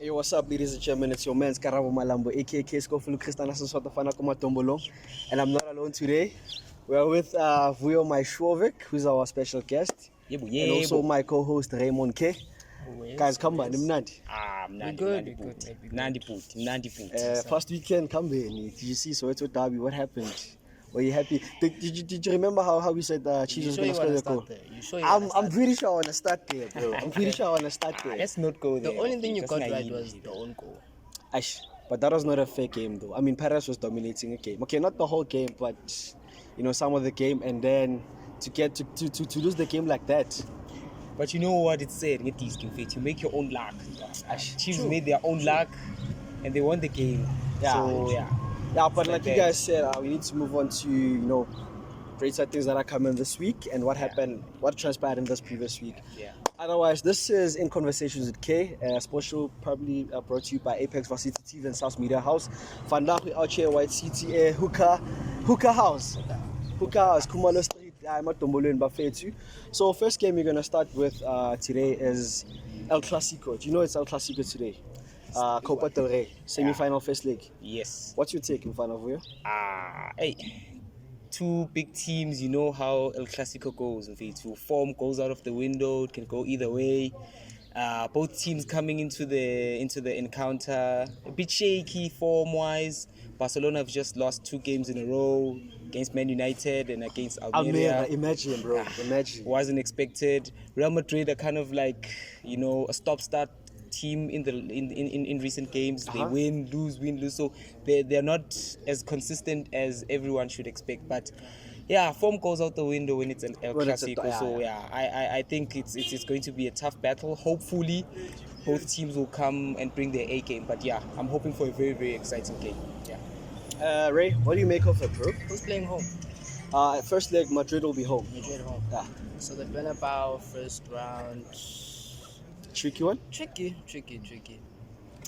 Hey, what's up, ladies and gentlemen? It's your man Karabo Malambo, aka Scofield and I'm not alone today. We're with Ep2 Maishoavic, who's our special guest, and also my co-host Raymond K. Guys, come on, Mnandi. Mnandi. First weekend, come here. Did you see Soweto Derby? What happened? Were you happy? Did you remember how we said Chiefs was going to score the goal? I'm pretty sure I want to start there, bro. I'm pretty sure I want to start there. Let's not go there. The only thing you got right was the own goal. Ash, but that was not a fair game, though. I mean, Paris was dominating the game. Okay, not the whole game, but some of the game, and then to get to lose the game like that. But you know what it said? You make your own luck. Chiefs made their own luck, and they won the game. Yeah. So yeah. Yeah, but like you guys said, we need to move on to greater things that are coming this week and what happened, what transpired in this previous week. Yeah. Otherwise, this is In Conversations with K, a sports show probably brought to you by Apex Varsity TV and South Media House. Vandaag out here, White City, Hookah House, Kumalo Street, Matombolo in Bafetu. So first game we're going to start with today is El Clasico. Do you know it's El Clasico today? Copa del Rey, semi-final first leg. Yes. What's your take in front of you? Hey, two big teams. You know how El Clasico goes. If form goes out of the window, it can go either way. Both teams coming into the encounter a bit shaky form-wise. Barcelona have just lost 2 games in a row against Man Utd and against Almeria. Imagine, bro. Imagine. Wasn't expected. Real Madrid are kind of like a stop-start team in recent games. They win, lose. So they're not as consistent as everyone should expect. But yeah, form goes out the window when it's an El Clasico. So I think it's going to be a tough battle. Hopefully, both teams will come and bring their A game. But yeah, I'm hoping for a very, very exciting game. Yeah. Ray, what do you make of it, bro? Who's playing home? First leg, Madrid will be home. Madrid home. Yeah. So the Bernabeu first round. Tricky one? Tricky.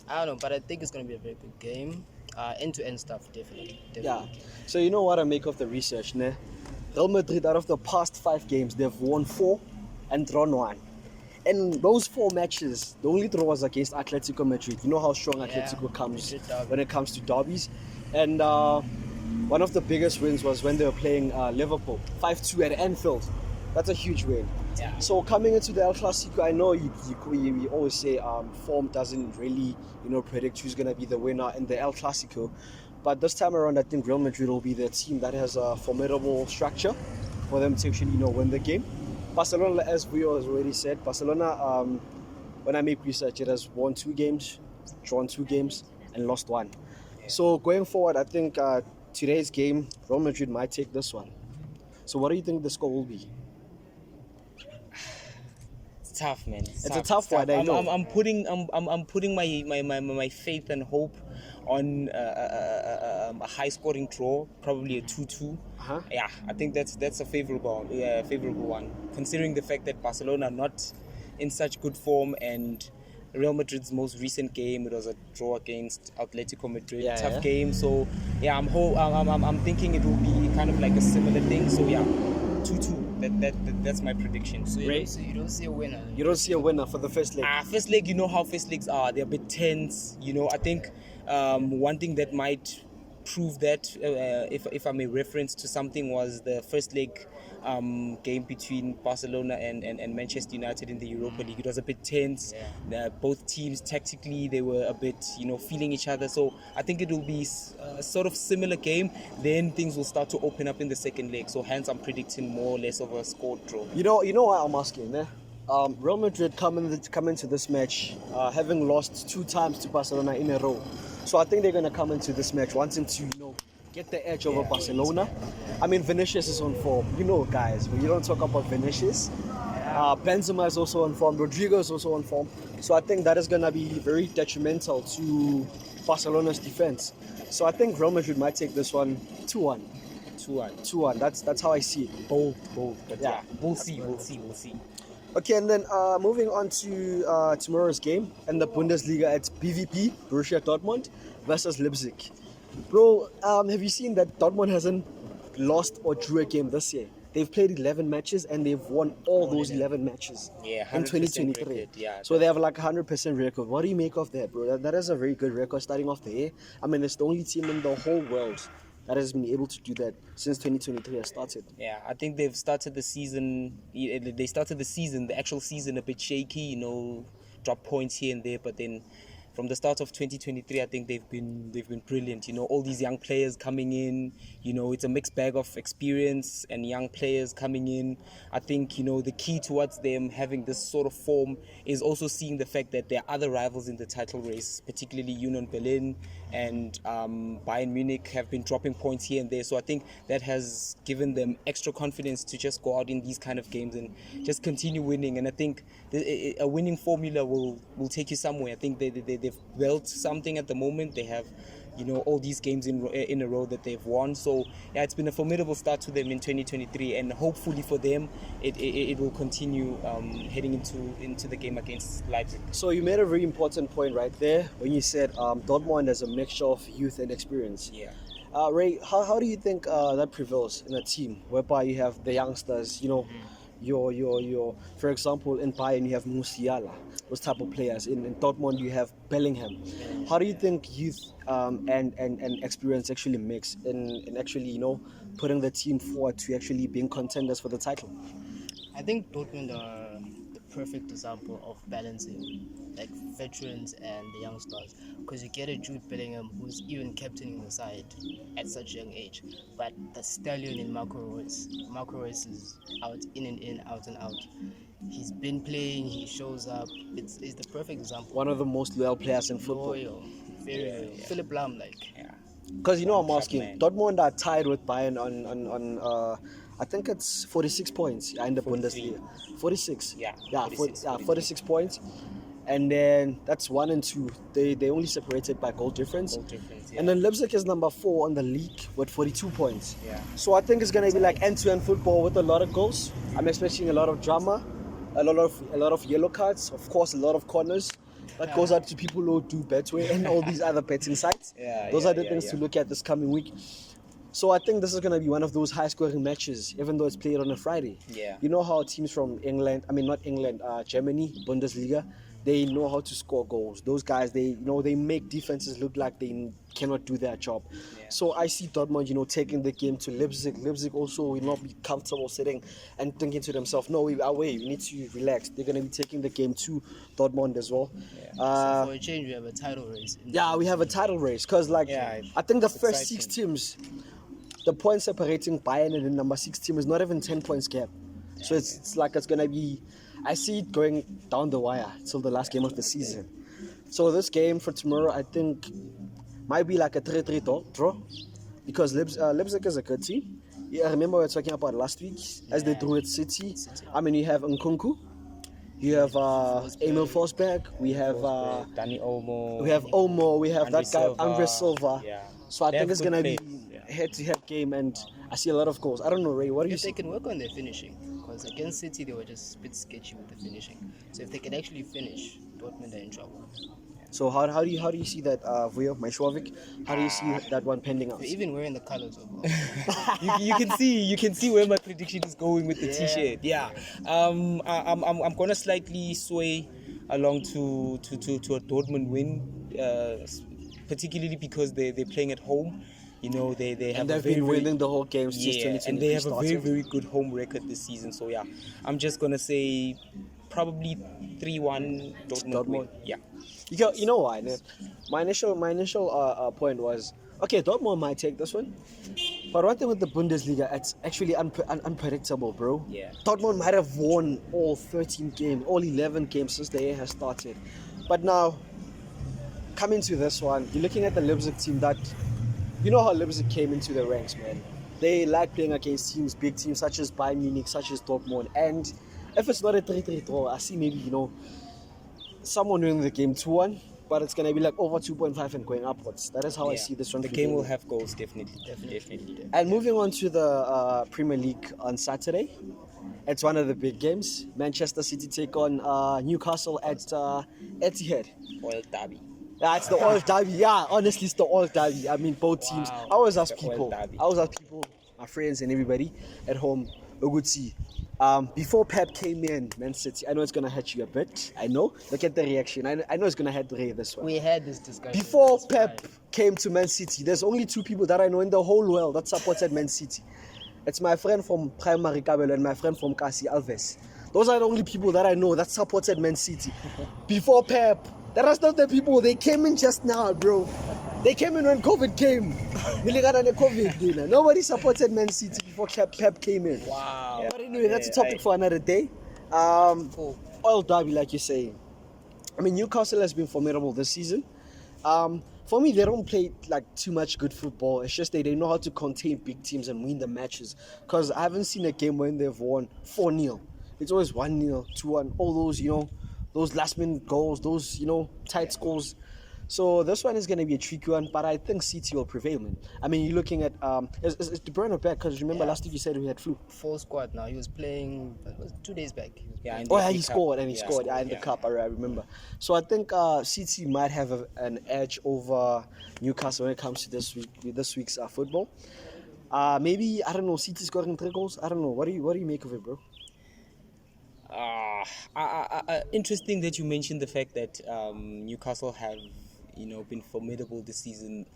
I don't know, but I think it's going to be a very good game. End-to-end stuff, definitely. Yeah. So you know what I make of the research, ne? Real Madrid, out of the past 5 games, they've won 4 and drawn 1. And those 4 matches, the only draw was against Atletico Madrid. You know how strong Atletico comes when it comes to derbies. And one of the biggest wins was when they were playing Liverpool, 5-2 at Anfield. That's a huge win. Yeah. So coming into the El Clasico, I know you always say form doesn't really predict who's going to be the winner in the El Clasico, but this time around I think Real Madrid will be the team that has a formidable structure for them to actually win the game. Barcelona, as we has already said, Barcelona when I make research, it has won 2 games, drawn 2 games, and lost 1. Yeah. So going forward, I think today's game Real Madrid might take this one. So what do you think the score will be? Tough, man. It's a tough one. I know. I'm putting my faith and hope on a high scoring draw, probably a 2-2. Yeah, I think that's a favorable one, considering the fact that Barcelona are not in such good form, and Real Madrid's most recent game, it was a draw against Atletico Madrid. Tough game. So yeah, I'm thinking it will be kind of like a similar thing. So yeah, 2-2. That's my prediction. So you don't see a winner. You don't see a winner for the first leg. First leg, you know how first legs are. They're a bit tense. I think one thing that might prove that, if I may reference to something, was the first leg game between Barcelona and Manchester United in the Europa League. It was a bit tense. Both teams tactically, they were a bit feeling each other. So I think it will be a sort of similar game. Then things will start to open up in the second leg. So hence I'm predicting more or less of a score draw. You know why I'm asking, eh? Real Madrid come into this match having lost 2 times to Barcelona in a row. So I think they're going to come into this match wanting to get the edge over Barcelona. I mean, Vinicius is on form. Guys, when you don't talk about Vinicius, Benzema is also on form. Rodrigo is also on form. So I think that is going to be very detrimental to Barcelona's defense. So I think Real Madrid might take this one 2-1. 2-1. That's how I see it. Bold. But yeah, we'll see. Okay, and then moving on to tomorrow's game in the Bundesliga, it's BVB, Borussia Dortmund versus Leipzig. Bro, have you seen that Dortmund hasn't lost or drew a game this year? they've played 11 matches and they've won all those 11 matches Yeah, in 100% 2023. record, yeah, So they have like 100% record. What do you make of that, bro? That is a very good record starting off the year. I mean, it's the only team in the whole world that has been able to do that since 2023 has started. Yeah, I think they've started the season. They started the actual season, a bit shaky. Drop points here and there, but then from the start of 2023, I think they've been brilliant. All these young players coming in. It's a mixed bag of experience and young players coming in. I think the key towards them having this sort of form is also seeing the fact that there are other rivals in the title race, particularly Union Berlin and Bayern Munich have been dropping points here and there. So I think that has given them extra confidence to just go out in these kind of games and just continue winning. And I think a winning formula will take you somewhere. I think they've built something at the moment. They have all these games in a row that they've won. So yeah, it's been a formidable start to them in 2023, and hopefully for them it will continue heading into the game against Leipzig. So you made a very important point right there when you said Dortmund has a mixture of youth and experience. Yeah. Ray, how do you think that prevails in a team whereby you have the youngsters, your for example in Bayern you have Musiala, those type of players. In Dortmund you have Bellingham. How do you think youth and experience actually mix in actually putting the team forward to actually being contenders for the title? I think Dortmund are the perfect example of balancing like veterans and the youngsters, because you get a Jude Bellingham who's even captaining the side at such a young age, but the stallion in Marco Reus is out in, out and out. He's been playing, he shows up. It's the perfect example. One of the most loyal players in football. Loyal, very loyal. Philip Lahm, like. Yeah. Because I'm asking, man. Dortmund are tied with Bayern on I think it's 46 points in the 43. Bundesliga. 46. Yeah, 46 points. And then that's 1 and 2. They only separated by goal difference. Yeah. And then Leipzig is number 4 on the league with 42 points. Yeah. So I think it's gonna be like end-to-end football with a lot of goals. I'm expecting a lot of drama, a lot of yellow cards, of course a lot of corners. That goes out to people who do Betway and all these other betting sites. Those are the things to look at this coming week. So I think this is going to be one of those high-scoring matches, even though it's played on a Friday. Yeah. You know how teams from Germany, Bundesliga, they know how to score goals. Those guys, they make defenses look like they cannot do their job. Yeah. So I see Dortmund, taking the game to Leipzig. Leipzig also will not be comfortable sitting and thinking to themselves, no, we're away, we need to relax. They're going to be taking the game to Dortmund as well. Yeah. So for a change, we have a title race. We have a title race because, I think the first exciting. 6 teams, the point separating Bayern and the number 6 team is not even 10 points gap. So it's going to be, I see it going down the wire till the last game of the season. So this game for tomorrow, I think, might be like a 3-3 draw because Leipzig is a good team. Yeah, I remember we were talking about last week as they drew at City. I mean, you have Nkunku, you have Emil Forsberg, we have Dani Olmo, we have Olmo, we have Andre that guy Silva. Andre Silva. Yeah. So I They think have it's good gonna be players, yeah. head-to-head game, and I see a lot of goals. I don't know, Ray. What do you If they see? can work on their finishing, because against City they were just a bit sketchy with the finishing. So if they can actually finish, Dortmund are in trouble. So how do you see that Ep2 Maishoavic? How do you see that one pending out? They're even wearing the colors of you can see where my prediction is going with the t-shirt. Yeah. I'm gonna slightly sway along to a Dortmund win, particularly because they're playing at home. They have And they've been winning the whole game since 2020. and they have a very, very good home record this season. So yeah, I'm just gonna say probably 3-1 Dortmund win. Yeah. You know why? Ne? My initial point was, okay, Dortmund might take this one, but one thing with the Bundesliga, it's actually unpredictable, bro. Yeah. Dortmund might have won all 13 games, all 11 games since the year has started, but now coming to this one, you're looking at the Leipzig team that, you know how Leipzig came into the ranks, man. They like playing against teams, big teams such as Bayern Munich, such as Dortmund, and if it's not a 3-3 draw, I see maybe someone winning the game 2-1, but it's gonna be like over 2.5 and going upwards. That is how I see this one. The game will have goals, definitely. And moving on to the Premier League on Saturday, it's one of the big games. Manchester City take on Newcastle at Etihad. Oil derby. Yeah, it's the Oil Derby. Yeah, honestly, it's the Oil Derby. I mean, both teams. I always ask It's the Oil people, Derby. my friends and everybody at home, Uguti. Before Pep came in, Man City, I know it's gonna hurt you a bit. I know. Look at the reaction. I know it's gonna hurt Ray this one. We had this discussion. Before That's Pep fine. came to Man City, there's only two people that I know in the whole world that supported Man City. It's my friend from Primary Kabelo and my friend from Kasi Alves. Those are the only people that I know that supported Man City. Before Pep, the rest of the people, they came in just now, bro. They came in when COVID came. Nobody supported Man City before Pep came in. Wow. But anyway, that's a topic for another day. Oil Derby, like you're saying. I mean, Newcastle has been formidable this season. For me, they don't play like too much good football. It's just they know how to contain big teams and win the matches. Because I haven't seen a game when they've won 4-0. It's always 1-0, 2-1. All those, those last-minute goals, those, tight scores. So this one is going to be a tricky one, but I think City will prevail, man. I mean, you're looking at is De Bruyne back? Because remember last week you said we had flu. Full squad now. He was playing 2 days back. Yeah. He scored in the cup. I remember. So I think City might have an edge over Newcastle when it comes to this week's football. Maybe I don't know. City scoring 3 goals. I don't know. What do you make of it, bro? Interesting that you mentioned the fact that Newcastle have been formidable this season,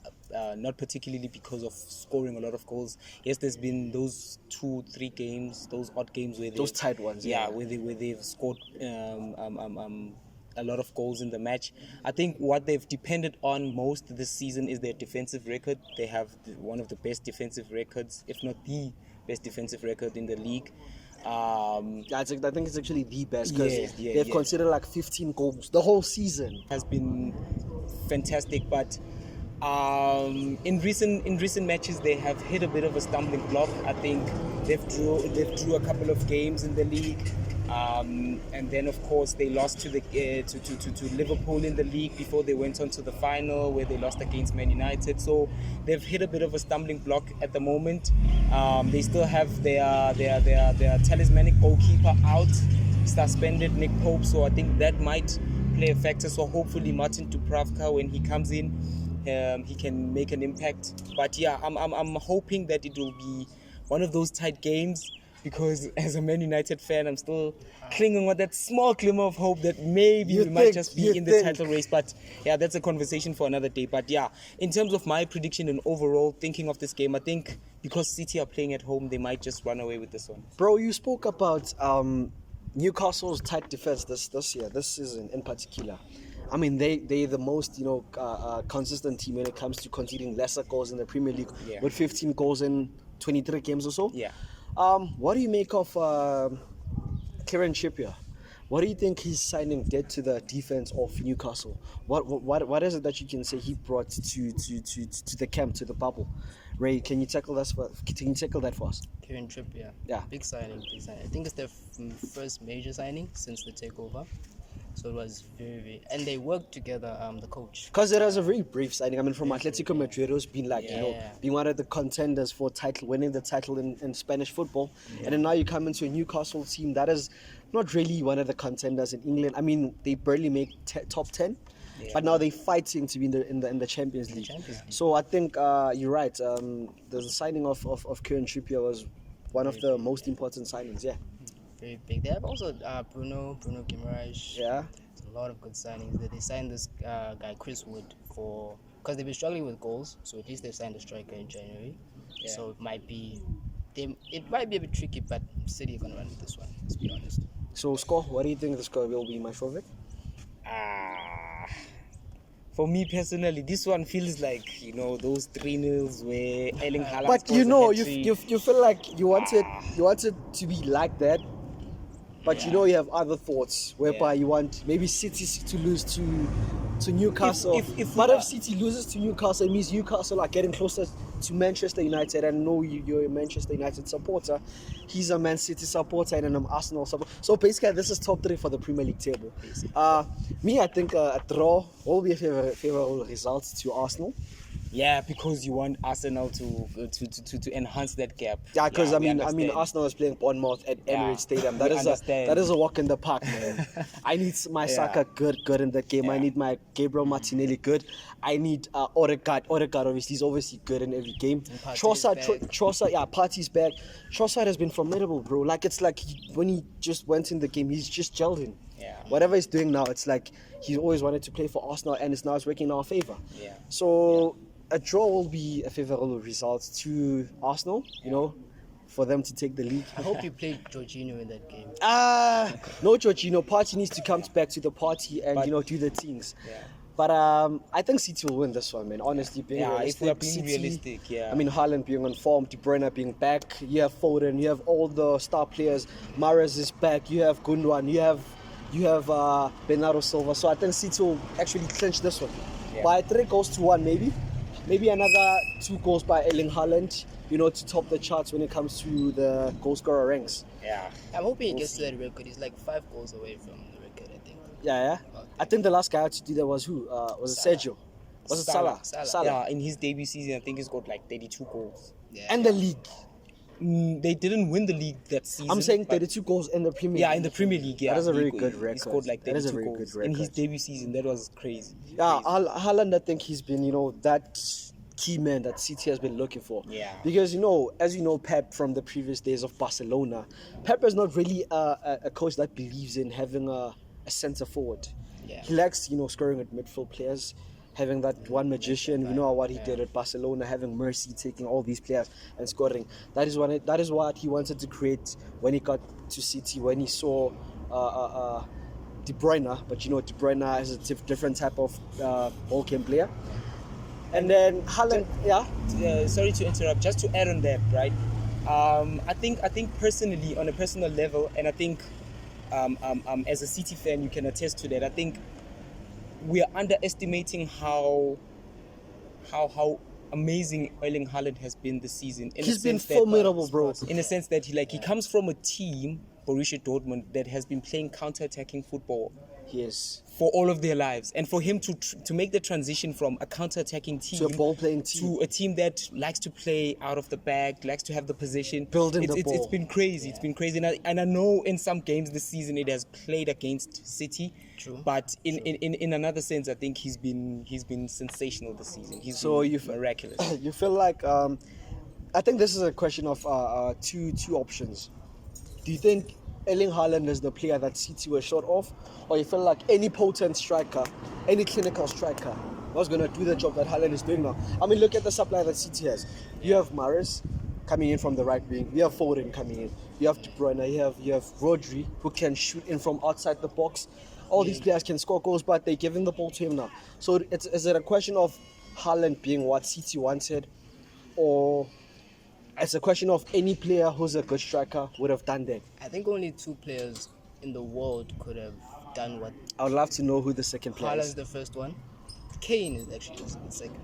not particularly because of scoring a lot of goals. Yes, there's been those 2-3 games, those odd games where those tight ones, where they've scored a lot of goals in the match. I think what they've depended on most this season is their defensive record. They have one of the best defensive records, if not the best defensive record in the league. I think it's actually the best because they've considered like 15 goals the whole season. Has been fantastic, but in recent matches they have hit a bit of a stumbling block. I think they've drew a couple of games in the league, and then of course they lost to Liverpool in the league before they went on to the final where they lost against Man United. So they've hit a bit of a stumbling block at the moment. They still have their talismanic goalkeeper out, suspended, Nick Pope. So I think that might play a factor. So hopefully Martin Dubravka, when he comes in, he can make an impact. But yeah, I'm hoping that it will be one of those tight games, because as a Man United fan, I'm still clinging with that small glimmer of hope that maybe we might just be in the title race. But yeah, that's a conversation for another day. But yeah, in terms of my prediction and overall thinking of this game, I think because City are playing at home, they might just run away with this one. Bro, you spoke about Newcastle's tight defense this season in particular. I mean, they're the most consistent team when it comes to conceding lesser goals in the Premier League, with 15 goals in 23 games or so. Yeah. What do you make of Kieran Trippier? What do you think his signing did to the defense of Newcastle? What is it that you can say he brought to the camp, to the bubble? Ray, can you tackle that for us? Kieran Trippier. Yeah. Big signing. I think it's their first major signing since the takeover. So it was very, and they worked together, the coach. Because it was a very brief signing. I mean, from Atletico Madrid, it's been like, being one of the contenders for winning the title in Spanish football. And then now you come into a Newcastle team that is not really one of the contenders in England. I mean, they barely make top 10. Yeah. But now they're fighting to be in the Champions League. So I think you're right. The signing of Kieran Trippier was one of the most important signings, Very big. They have also Bruno Guimaraes. Yeah. It's a lot of good signings. They signed this guy Chris Wood because they've been struggling with goals. So at least they've signed a striker in January. Yeah. So it might be a bit tricky, but City are gonna run with this one. Let's be honest. So score. What do you think the score will be, Maishoavic? For me personally, this one feels like those 3-0s where Erling Haaland. But you feel like you want it to be like that. But you have other thoughts whereby you want maybe City to lose to Newcastle. If City loses to Newcastle, it means Newcastle are getting closer to Manchester United. And I know you're a Manchester United supporter. He's a Man City supporter and I'm Arsenal supporter. So basically, this is top 3 for the Premier League table. I think a draw will be a favorable result to Arsenal. Yeah, because you want Arsenal to enhance that gap. Yeah, because we I mean, understand. Arsenal is playing Bournemouth at Yeah, Emirates Stadium. we That understand. is a walk in the park, man. I need my Saka good in that game. I Yeah. need my Gabriel Martinelli good. I need Odegaard. Odegaard obviously is obviously good in every game. Trossard, yeah, Partey's back. Trossard has been formidable, bro. Like it's like when he just went in the game, he's just gelled in. Yeah. Whatever he's doing now, it's like he's always wanted to play for Arsenal, and it's working in our favor. Yeah. So a draw will be a favorable result to Arsenal. You know, for them to take the league. I hope you played Jorginho in that game. No Jorginho. Partey needs to come back to the party and do the things. Yeah. But I think City will win this one, man. Honestly, being realistic. If we are being City, realistic, yeah. I mean, Haaland being on form, De Bruyne being back. You have Foden. You have all the star players. Mahrez is back. You have Gundogan. You have Bernardo Silva. So I think City will actually clinch this one by 3-1, maybe. Maybe another 2 goals by Erling Haaland, to top the charts when it comes to the goal scorer ranks. Yeah. I'm hoping he gets to that record. He's like 5 goals away from the record, I think. Yeah. I think the last guy to do that was who? Was it Sergio? Was it Salah? Yeah, in his debut season, I think he's got like 32 goals. Yeah. And the league. They didn't win the league that season. I'm saying 32 goals in the Premier League. Yeah, in the Premier League, yeah. That is a very good He record. scored like 32 That is a very goals good in his record. debut season. That was crazy. Yeah, Haaland, I think he's been, that key man that City has been looking for. Yeah. Because, as you know, Pep from the previous days of Barcelona, Pep is not really a coach that believes in having a center forward. Yeah. He likes, scoring at midfield players, having that one magician. We know what he did at Barcelona, having Mercy, taking all these players and scoring. That is what he wanted to create when he got to City, when he saw De Bruyne. But De Bruyne is a different type of ball game player. And then Haaland, Sorry to interrupt. Just to add on that, right? I think personally, on a personal level, and I think as a City fan, you can attest to that. I think we are underestimating how amazing Erling Haaland has been this season. He's been formidable, bro. In the sense that he comes from a team, Borussia Dortmund, that has been playing counter-attacking football. Yes. For all of their lives, and for him to make the transition from a counter-attacking team to a ball-playing team, to a team that likes to play out of the back, likes to have the possession, building the ball. It's been crazy. It's been crazy, and I know in some games this season it has played against City. True. But in another sense, I think he's been sensational this season. He's been miraculous. You feel like I think this is a question of two options. Do you think Erling Haaland is the player that City were short of, or you feel like any potent striker, any clinical striker was going to do the job that Haaland is doing now? I mean, look at the supply that City has. You have Mahrez coming in from the right wing. You have Foden coming in. You have De Bruyne. You have Rodri, who can shoot in from outside the box. All these players can score goals, but they're giving the ball to him now. So is it a question of Haaland being what City wanted, or it's a question of any player who's a good striker would have done that? I think only 2 players in the world could have done what. I would love to know who the second player Haaland's is. the first one. Kane is actually the second.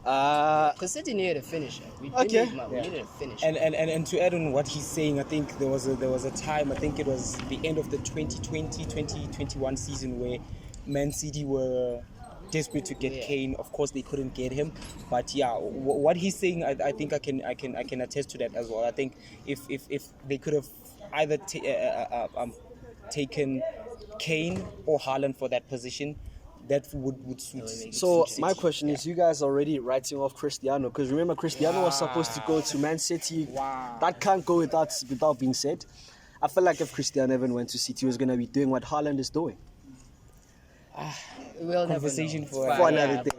Uh, Because City needed a finisher. We Okay. needed a finisher. And to add on what he's saying, I think there was a time, I think it was the end of the 2020-2021 season where Man City were desperate to get Kane. Of course, they couldn't get him, but what he's saying, I think I can attest to that as well. I think if they could have either taken Kane or Haaland for that position, that would suit. So suit my City. question is, you guys are already writing off Cristiano, because remember Cristiano was supposed to go to Man City. Wow. That can't go without being said. I feel like if Cristiano even went to City, he was going to be doing what Haaland is doing. We'll Conversation never know. for For another day.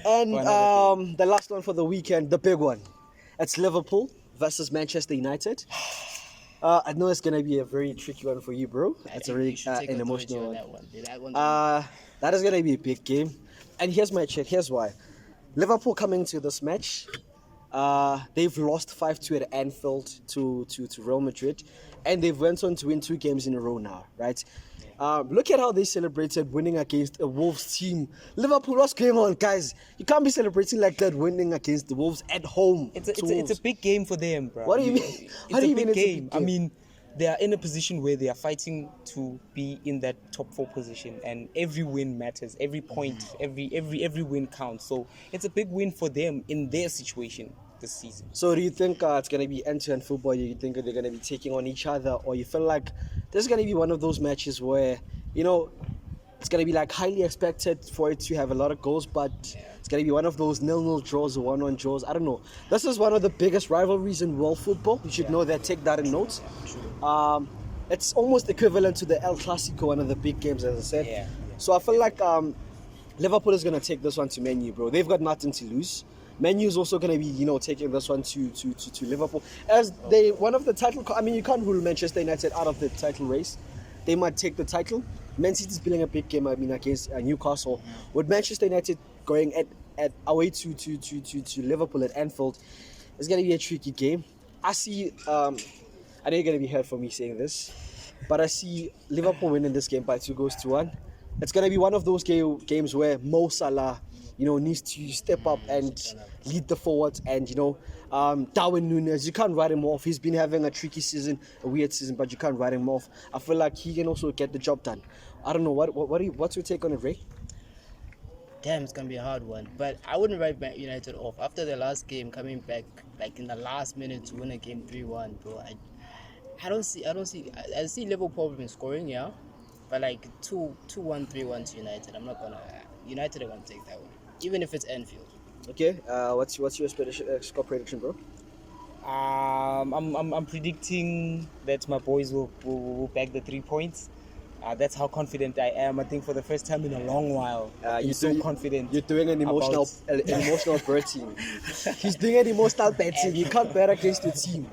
And the last one for the weekend, the big one. It's Liverpool versus Manchester United. I know it's going to be a very tricky one for you, bro. It's a really an emotional one. That is going to be a big game. And here's my check. Here's why. Liverpool coming to this match, they've lost 5-2 at Anfield to Real Madrid. And they've went on to win 2 games in a row now, right? Look at how they celebrated winning against a Wolves team. Liverpool, what's going on, guys? You can't be celebrating like that, winning against the Wolves at home. It's a big game for them, bro. What do you mean? It's a big game. I mean, they are in a position where they are fighting to be in that top 4 position, and every win matters. Every point, every win counts. So it's a big win for them in their situation this season. So do you think it's going to be end-to-end football? You think they're going to be taking on each other, or you feel like this is going to be one of those matches where, you know, it's going to be like highly expected for it to have a lot of goals, but it's going to be one of those 0-0 draws or 1-1 draws. I don't know. This is one of the biggest rivalries in world football. You should know that. Take that in notes. It's almost equivalent to the El Clasico, one of the big games, as I said. Yeah. So I feel like Liverpool is going to take this one to Man U, bro. They've got nothing to lose. Man U is also going to be, you know, taking this one to Liverpool. As they, one of the title, I mean, you can't rule Manchester United out of the title race. They might take the title. Man City is playing a big game, I mean, against Newcastle. With Manchester United going at away to Liverpool at Anfield, it's going to be a tricky game. I see, I know you're going to be hurt for me saying this, but I see Liverpool winning this game by 2-1. It's going to be one of those games where Mo Salah, you know, needs to step up and lead the forwards. And, you know, Darwin Núñez, you can't write him off. He's been having a tricky season, a weird season, but you can't write him off. I feel like he can also get the job done. I don't know, what's your take on it, Ray? Damn, it's gonna be a hard one. But I wouldn't write Man United off. After the last game, coming back like in the last minute to win a game 3-1, bro. I see Liverpool probably scoring, yeah. But like 2-1, 3-1 to United. United are gonna take that one. Even if it's Anfield. Okay, what's your score prediction, bro? I'm predicting that my boys will bag the 3 points. That's how confident I am. I think for the first time in a long while, I'm so confident. You're doing an emotional betting. He's doing an emotional betting. You can't bet against your team.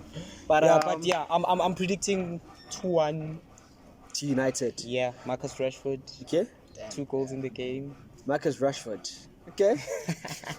But I'm predicting 2-1 to United. Yeah, Marcus Rashford. Okay. 2 goals in the game. Marcus Rashford. Okay.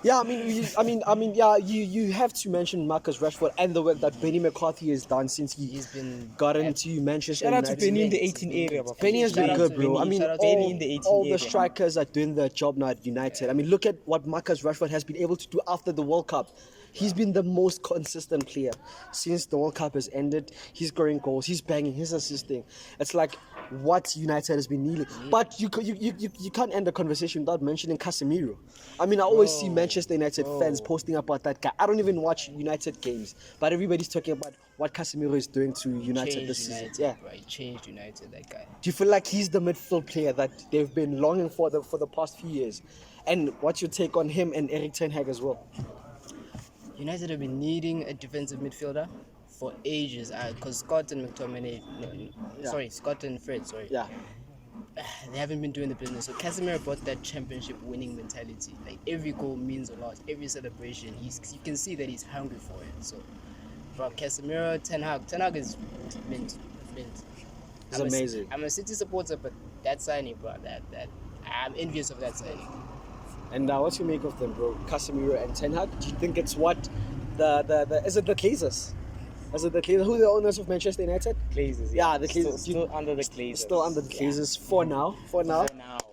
Yeah, you have to mention Marcus Rashford and the work that Benny McCarthy has done since he's been gotten to Manchester United. Shout out to Benny in the 18 area. Benny has been good, bro. I mean, all the area. strikers are doing their job now at United. I mean, look at what Marcus Rashford has been able to do after the World Cup. He's been the most consistent player since the World Cup has ended. He's scoring goals, he's banging, he's assisting. It's like what United has been needing. But you can't end the conversation without mentioning Casemiro. I mean, I always see Manchester United fans posting about that guy. I don't even watch United games, but everybody's talking about what Casemiro is doing to United this season. Yeah, right. Changed United, that guy. Do you feel like he's the midfield player that they've been longing for the past few years? And what's your take on him and Erik ten Hag as well? United have been needing a defensive midfielder for ages. Because Scott and Fred, Yeah. They haven't been doing the business. So Casemiro brought that championship winning mentality. Like every goal means a lot. Every celebration, you can see that he's hungry for it. So from Casemiro, Ten Hag is mint. It's amazing. I'm a City supporter, but that signing, bro, that I'm envious of that signing. And what you make of them, bro? Casemiro and Ten Hag. Do you think it's what the is it the Glazers? Is it the Glazers? Who are the owners of Manchester United? Glazers. Yeah, the Glazers. Still under the Glazers. Still under the Glazers for now.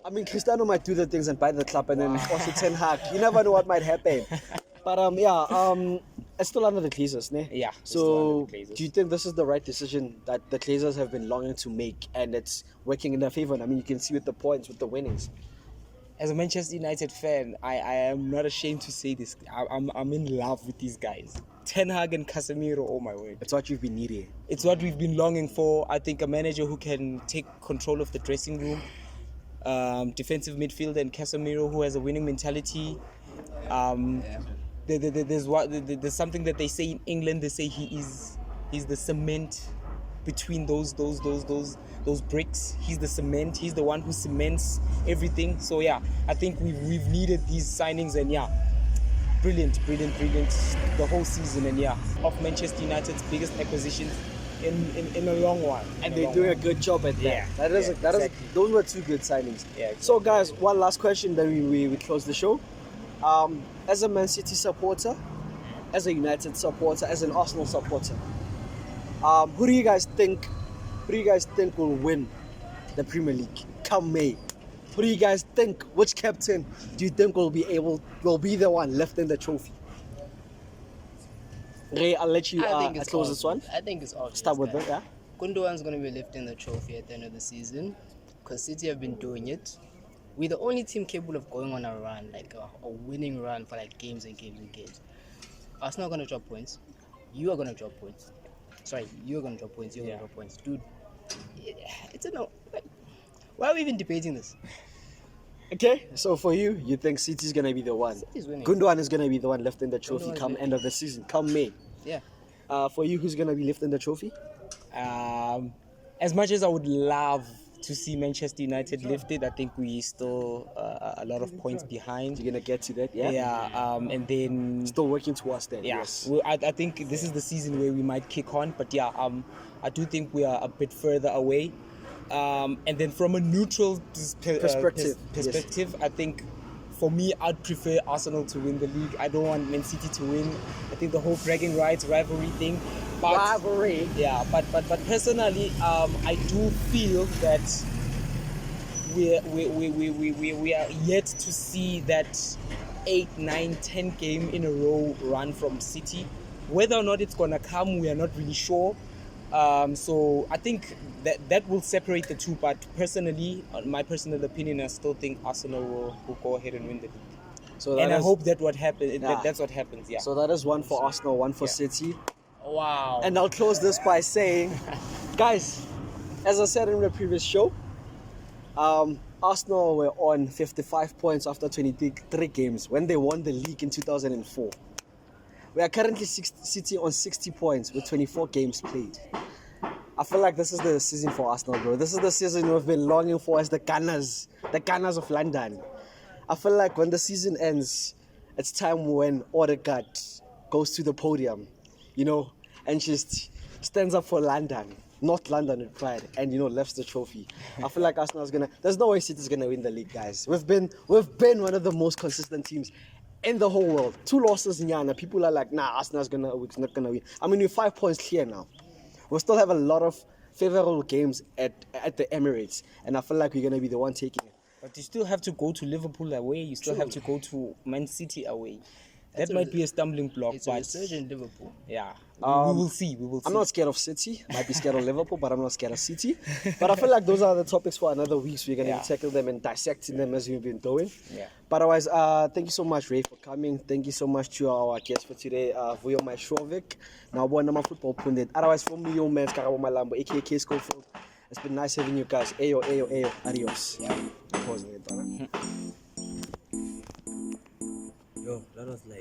I mean, Cristiano might do the things and buy the club, and then also Ten Hag. You never know what might happen. But it's still under the Glazers, ne? Yeah. So, do you think this is the right decision that the Glazers have been longing to make, and it's working in their favor? I mean, you can see with the points, with the winnings. As a Manchester United fan, I am not ashamed to say this. I'm in love with these guys. Ten Hag and Casemiro, oh my word. It's what you've been needing. It's what we've been longing for. I think a manager who can take control of the dressing room, defensive midfield, and Casemiro who has a winning mentality. There's something that they say in England. They say he's the cement between those bricks. He's the cement. He's the one who cements everything. So yeah, I think we've needed these signings, and yeah, brilliant the whole season, and yeah, of Manchester United's biggest acquisitions in a long while. And they're doing a good job at that. Yeah, that is exactly. Those were 2 good signings. Yeah. Exactly. So guys, one last question, then we close the show. As a Man City supporter, as a United supporter, as an Arsenal supporter, who do you guys think will win the Premier League come May? Who do you guys think? Which captain do you think will be the one lifting the trophy? Ray, I'll let you close this one. I think it's obvious. Start with it, yeah. Gundogan's going to be lifting the trophy at the end of the season because City have been doing it. We're the only team capable of going on a run, like a winning run for like games and games and games. Arsenal are going to drop points. You are going to drop points. Sorry, you're going to drop points. You're going to drop points. Dude, it's a no. Like, why are we even debating this? Okay, so for you, you think City's gonna be the one? City's winning. Gundogan is gonna be the one lifting the trophy Gundogan's come winning. end of the season, come May. Yeah. For you, who's gonna be lifting the trophy? As much as I would love to see Manchester United lifted, I think we still a lot of points behind. You're gonna get to that, yeah? Yeah, and then Still working towards that. yeah, Yes. well, I think this is the season where we might kick on. But yeah, I do think we are a bit further away. And then from a neutral perspective, I think for me, I'd prefer Arsenal to win the league. I don't want Man City to win. I think the whole bragging rights rivalry thing. But, Rivalry. Yeah, but personally, I do feel that we are yet to see that 8, 9, 10 game in a row run from City. Whether or not it's gonna come, we are not really sure. So I think that will separate the two. But personally, my personal opinion, I still think Arsenal will go ahead and win the league. So And I hope that what happens. Yeah. That's what happens. Yeah. So that is one for Arsenal, one for City. Wow. And I'll close this by saying, guys, as I said in the previous show, Arsenal were on 55 points after 23 games when they won the league in 2004. We are currently sitting on 60 points with 24 games played. I feel like this is the season for Arsenal, bro. This is the season we've been longing for as the Gunners of London. I feel like when the season ends, it's time when Odegaard goes to the podium, and just stands up for London, not London with pride, and lifts the trophy. I feel like Arsenal's there's no way City's gonna win the league, guys. We've been one of the most consistent teams in the whole world. 2 losses in Yana. People are like, nah, Arsenal's not gonna win. I mean, we're 5 points clear now. We still have a lot of favorable games at the Emirates, and I feel like we're gonna be the one taking it. But you still have to go to Liverpool away. You still have to go to Man City away. That That's might be a stumbling block. It's a But resurgent Liverpool. yeah, we will see. I'm not scared of City. Might be scared of Liverpool, but I'm not scared of City. But I feel like those are the topics for another week. So we're going to tackle them and dissecting them as we've been doing. Yeah. But otherwise, thank you so much, Ray, for coming. Thank you so much to our guest for today, Ep2 Maishoavic. Now, one football pundit. Otherwise, from me, your man, Malambo, aka Scofield. It's been nice having you guys. Ayo, ayo, ayo. Adios. Yeah. Pausing it, Yo, that was like.